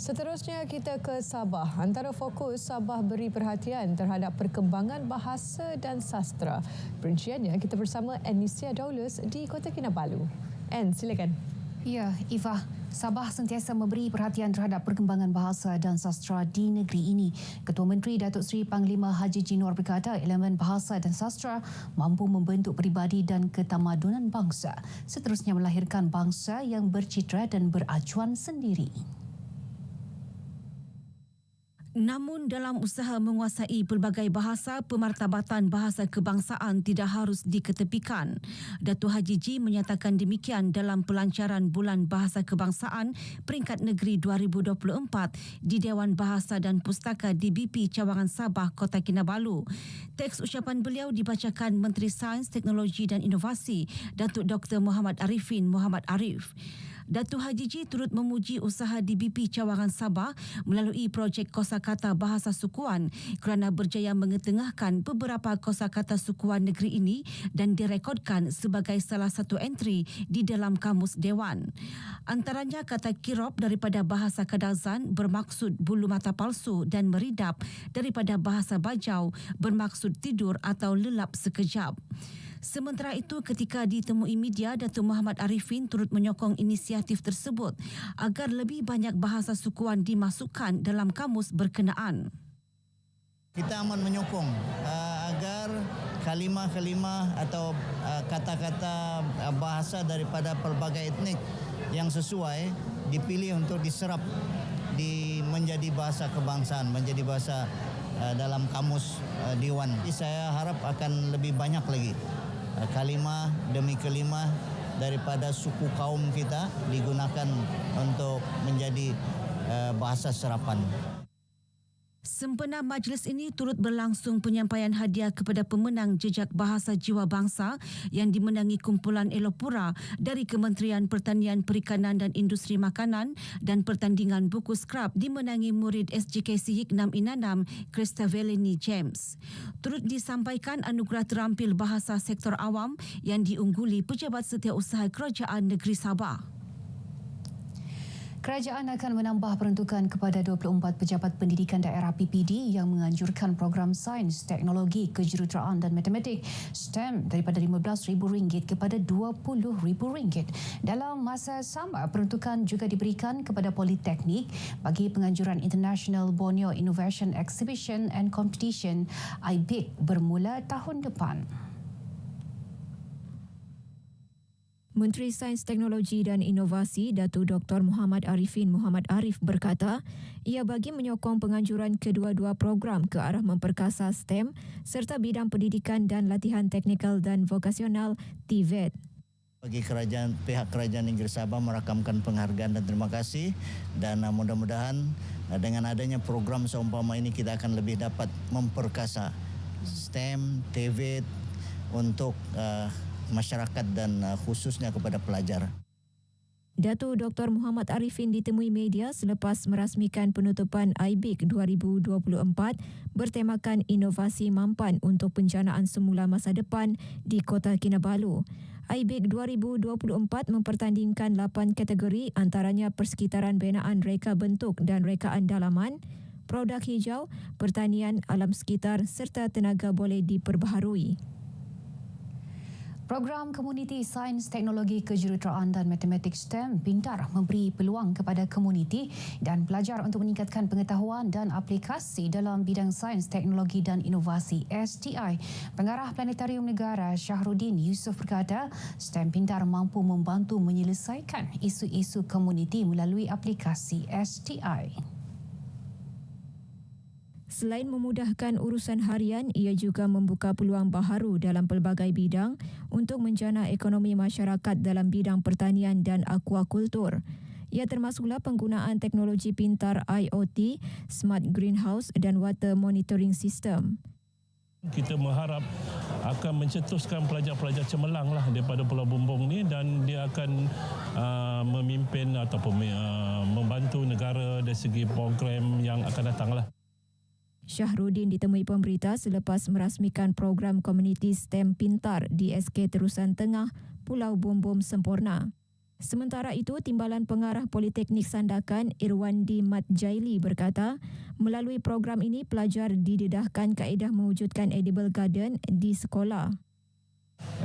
Seterusnya kita ke Sabah. Antara fokus, Sabah beri perhatian terhadap perkembangan bahasa dan sastra. Perinciannya kita bersama Anisia Daulus di Kota Kinabalu. Ann, silakan. Ya, Iva. Sabah sentiasa memberi perhatian terhadap perkembangan bahasa dan sastra di negeri ini. Ketua Menteri Datuk Seri Panglima Haji Jinor berkata elemen bahasa dan sastra mampu membentuk peribadi dan ketamadunan bangsa. Seterusnya melahirkan bangsa yang bercitra dan beracuan sendiri. Namun dalam usaha menguasai pelbagai bahasa, pemartabatan bahasa kebangsaan tidak harus diketepikan. Datuk Haji Ji menyatakan demikian dalam pelancaran Bulan Bahasa Kebangsaan Peringkat Negeri 2024 di Dewan Bahasa dan Pustaka DBP Cawangan Sabah, Kota Kinabalu. Teks ucapan beliau dibacakan Menteri Sains, Teknologi dan Inovasi, Datuk Dr. Muhammad Arifin Muhammad Arif. Datuk Haji Ji turut memuji usaha DBP Cawangan Sabah melalui projek kosakata bahasa sukuan kerana berjaya mengetengahkan beberapa kosakata sukuan negeri ini dan direkodkan sebagai salah satu entry di dalam Kamus Dewan. Antaranya kata kirop daripada bahasa Kadazan bermaksud bulu mata palsu dan meridap daripada bahasa Bajau bermaksud tidur atau lelap sekejap. Sementara itu, ketika ditemui media, Datuk Muhammad Arifin turut menyokong inisiatif tersebut agar lebih banyak bahasa sukuan dimasukkan dalam kamus berkenaan. Kita amat menyokong agar kalimah-kalimah atau kata-kata bahasa daripada pelbagai etnik yang sesuai dipilih untuk diserap menjadi bahasa kebangsaan, menjadi bahasa dalam kamus Dewan. Saya harap akan lebih banyak lagi kalimah demi kalimah daripada suku kaum kita digunakan untuk menjadi bahasa serapan. Sempena majlis ini turut berlangsung penyampaian hadiah kepada pemenang jejak bahasa jiwa bangsa yang dimenangi kumpulan Elopura dari Kementerian Pertanian, Perikanan dan Industri Makanan dan pertandingan buku skrap dimenangi murid SJKC Hiknam Inanam Kristavelini James. Turut disampaikan anugerah terampil bahasa sektor awam yang diungguli Pejabat Setiausaha Kerajaan Negeri Sabah. Kerajaan akan menambah peruntukan kepada 24 pejabat pendidikan daerah PPD yang menganjurkan program sains, teknologi, kejuruteraan dan matematik STEM daripada RM15,000 kepada RM20,000. Dalam masa sama, peruntukan juga diberikan kepada Politeknik bagi penganjuran International Borneo Innovation Exhibition and Competition IBIC bermula tahun depan. Menteri Sains, Teknologi dan Inovasi Datuk Dr. Muhammad Arifin Muhammad Arif berkata, ia bagi menyokong penganjuran kedua-dua program ke arah memperkasa STEM serta bidang pendidikan dan latihan teknikal dan vokasional TVET. Bagi pihak kerajaan negeri Sabah merakamkan penghargaan dan terima kasih dan mudah-mudahan dengan adanya program seumpama ini kita akan lebih dapat memperkasa STEM, TVET untuk masyarakat dan khususnya kepada pelajar. Datuk Dr. Muhammad Arifin ditemui media selepas merasmikan penutupan IBIC 2024 bertemakan Inovasi Mampan untuk Penjanaan Semula Masa Depan di Kota Kinabalu. IBIC 2024 mempertandingkan 8 kategori antaranya persekitaran binaan reka bentuk dan rekaan dalaman, produk hijau, pertanian, alam sekitar serta tenaga boleh diperbaharui. Program Komuniti Sains, Teknologi, Kejuruteraan dan Matematik STEM Pintar memberi peluang kepada komuniti dan pelajar untuk meningkatkan pengetahuan dan aplikasi dalam bidang sains, teknologi dan inovasi STI. Pengarah Planetarium Negara Shahruddin Yusof berkata, STEM Pintar mampu membantu menyelesaikan isu-isu komuniti melalui aplikasi STI. Selain memudahkan urusan harian, ia juga membuka peluang baharu dalam pelbagai bidang untuk menjana ekonomi masyarakat dalam bidang pertanian dan akuakultur. Ia termasuklah penggunaan teknologi pintar IoT, smart greenhouse dan water monitoring system. Kita mengharap akan mencetuskan pelajar-pelajar cemerlang daripada Pulau Bumbung ni dan dia akan memimpin ataupun membantu negara dari segi program yang akan datang . Shahruddin ditemui pemberita selepas merasmikan program komuniti STEM Pintar di SK Terusan Tengah, Pulau Bumbung Semporna. Sementara itu, Timbalan Pengarah Politeknik Sandakan Irwandi Mat Jaili berkata, melalui program ini pelajar didedahkan kaedah mewujudkan edible garden di sekolah.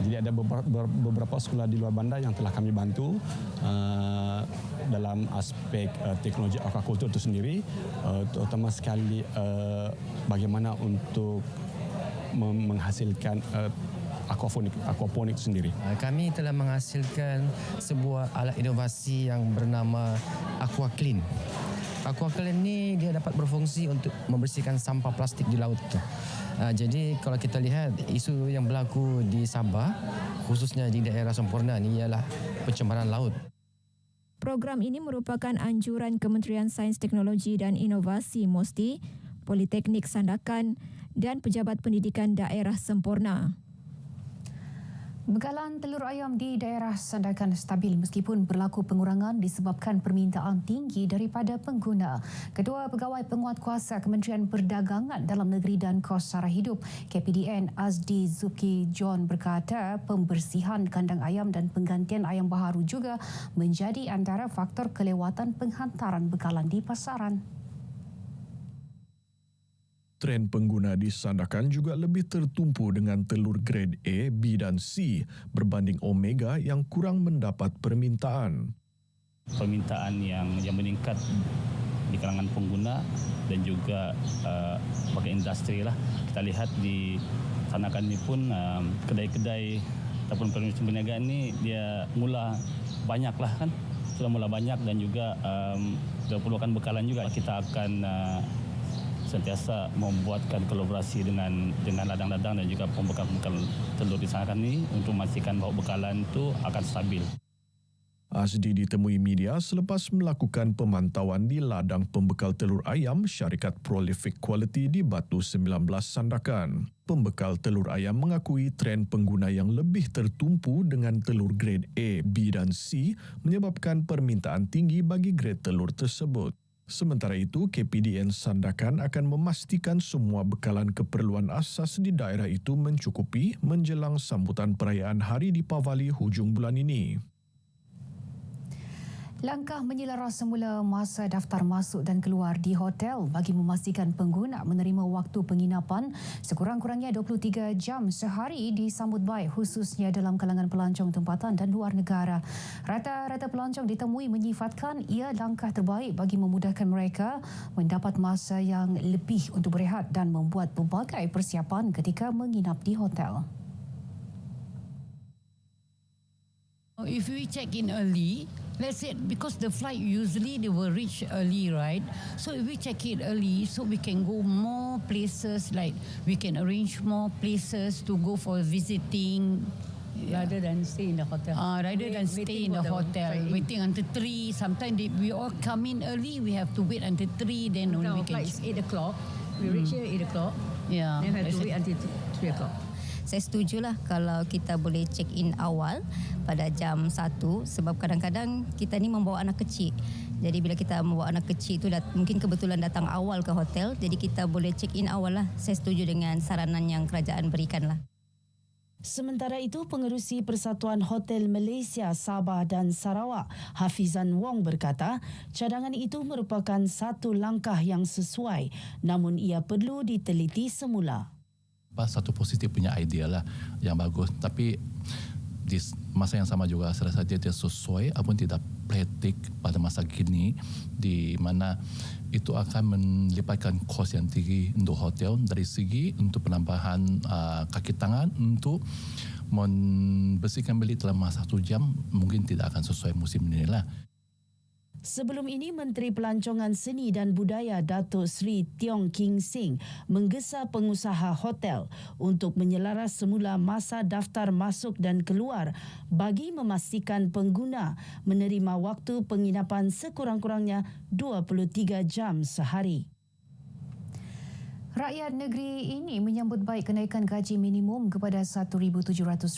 Jadi ada beberapa sekolah di luar bandar yang telah kami bantu dalam aspek teknologi aquaculture itu sendiri, terutama sekali bagaimana untuk menghasilkan aquaponik sendiri. Kami telah menghasilkan sebuah alat inovasi yang bernama AquaClean. AquaClean ni dia dapat berfungsi untuk membersihkan sampah plastik di laut tu. Jadi kalau kita lihat isu yang berlaku di Sabah, khususnya di daerah Semporna ni ialah pencemaran laut. Program ini merupakan anjuran Kementerian Sains Teknologi dan Inovasi MOSTI, Politeknik Sandakan dan Pejabat Pendidikan Daerah Semporna. Bekalan telur ayam di daerah Sandakan stabil meskipun berlaku pengurangan disebabkan permintaan tinggi daripada pengguna. Ketua Pegawai Penguatkuasa Kementerian Perdagangan Dalam Negeri dan Kos Sara Hidup KPDN Azdi Zuki John berkata pembersihan kandang ayam dan penggantian ayam baharu juga menjadi antara faktor kelewatan penghantaran bekalan di pasaran. Tren pengguna di Sandakan juga lebih tertumpu dengan telur grade A, B dan C berbanding Omega yang kurang mendapat permintaan. Permintaan yang meningkat di kalangan pengguna dan juga bagi industri lah. Kita lihat di Sandakan ini pun kedai-kedai ataupun perniagaan ini dia mula banyak lah kan. Sudah mula banyak dan juga diperlukan bekalan juga. Kita akan sentiasa membuatkan kolaborasi dengan ladang-ladang dan juga pembekal-pembekal telur di Sandakan ini untuk memastikan bahawa bekalan itu akan stabil. Azdi ditemui media selepas melakukan pemantauan di ladang pembekal telur ayam syarikat Prolific Quality di Batu 19 Sandakan. Pembekal telur ayam mengakui tren pengguna yang lebih tertumpu dengan telur grade A, B dan C menyebabkan permintaan tinggi bagi grade telur tersebut. Sementara itu, KPDN Sandakan akan memastikan semua bekalan keperluan asas di daerah itu mencukupi menjelang sambutan perayaan Hari Deepavali hujung bulan ini. Langkah menyelaras semula masa daftar masuk dan keluar di hotel bagi memastikan pengguna menerima waktu penginapan sekurang-kurangnya 23 jam sehari disambut baik khususnya dalam kalangan pelancong tempatan dan luar negara. Rata-rata pelancong ditemui menyifatkan ia langkah terbaik bagi memudahkan mereka mendapat masa yang lebih untuk berehat dan membuat pelbagai persiapan ketika menginap di hotel. If we check in early, let's say because the flight usually they will reach early, right? So if we check it early, so we can go more places, like we can arrange more places to go for visiting. Rather than stay in the hotel. Waiting until 3. Sometimes we all come in early, we have to wait until 3, then only we can. It's 8 o'clock. We reach here 8 o'clock. Yeah. Then we have to wait until 3 o'clock. Saya setujulah kalau kita boleh check in awal pada jam 1 sebab kadang-kadang kita ni membawa anak kecil. Jadi bila kita membawa anak kecil tu mungkin kebetulan datang awal ke hotel, jadi kita boleh check in awal lah. Saya setuju dengan saranan yang kerajaan berikan lah. Sementara itu, Pengerusi Persatuan Hotel Malaysia Sabah dan Sarawak, Hafizan Wong berkata, cadangan itu merupakan satu langkah yang sesuai, namun ia perlu diteliti semula. Satu positif punya idea lah yang bagus, tapi di masa yang sama juga saya rasa dia sesuai ataupun tidak praktik pada masa kini di mana itu akan melibatkan kos yang tinggi untuk hotel dari segi untuk penambahan kaki tangan untuk membersihkan bilik dalam masa 1 jam mungkin tidak akan sesuai musim ini lah. Sebelum ini, Menteri Pelancongan Seni dan Budaya Datuk Seri Tiong King Sing menggesa pengusaha hotel untuk menyelaras semula masa daftar masuk dan keluar bagi memastikan pengguna menerima waktu penginapan sekurang-kurangnya 23 jam sehari. Rakyat negeri ini menyambut baik kenaikan gaji minimum kepada RM1,700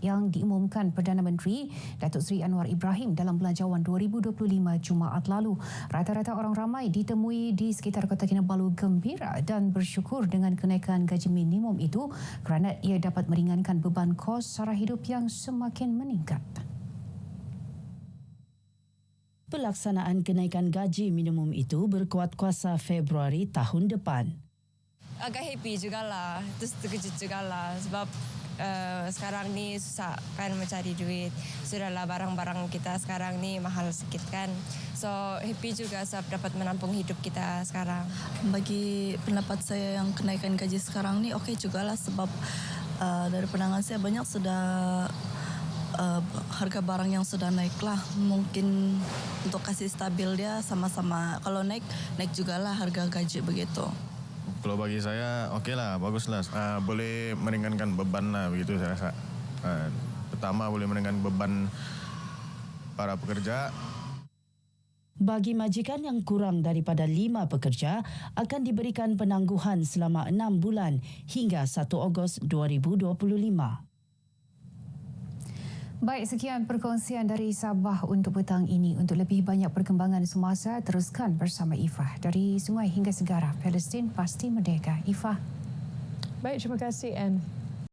yang diumumkan Perdana Menteri Datuk Seri Anwar Ibrahim dalam Belanjawan 2025 Jumaat lalu. Rata-rata orang ramai ditemui di sekitar Kota Kinabalu gembira dan bersyukur dengan kenaikan gaji minimum itu kerana ia dapat meringankan beban kos sara hidup yang semakin meningkat. Pelaksanaan kenaikan gaji minimum itu berkuat kuasa Februari tahun depan. Agak happy jugalah, terus terkejut jugalah sebab sekarang ni susah kan mencari duit. Sudahlah barang-barang kita sekarang ni mahal sikit kan. So happy juga sebab dapat menampung hidup kita sekarang. Bagi pendapat saya yang kenaikan gaji sekarang ni okey jugalah sebab dari pandangan saya banyak sudah harga barang yang sudah naik lah. Mungkin untuk kasih stabil dia sama-sama. Kalau naik jugalah harga gaji begitu. Kalau bagi saya okeylah, baguslah. Boleh meringankan beban lah begitu saya rasa. Pertama boleh meringankan beban para pekerja. Bagi majikan yang kurang daripada 5 pekerja akan diberikan penangguhan selama 6 bulan hingga 1 Ogos 2025. Baik, sekian perkongsian dari Sabah untuk petang ini. Untuk lebih banyak perkembangan semasa, teruskan bersama Ifah. Dari sungai hingga segara, Palestin pasti merdeka. Ifah. Baik, terima kasih, Anne.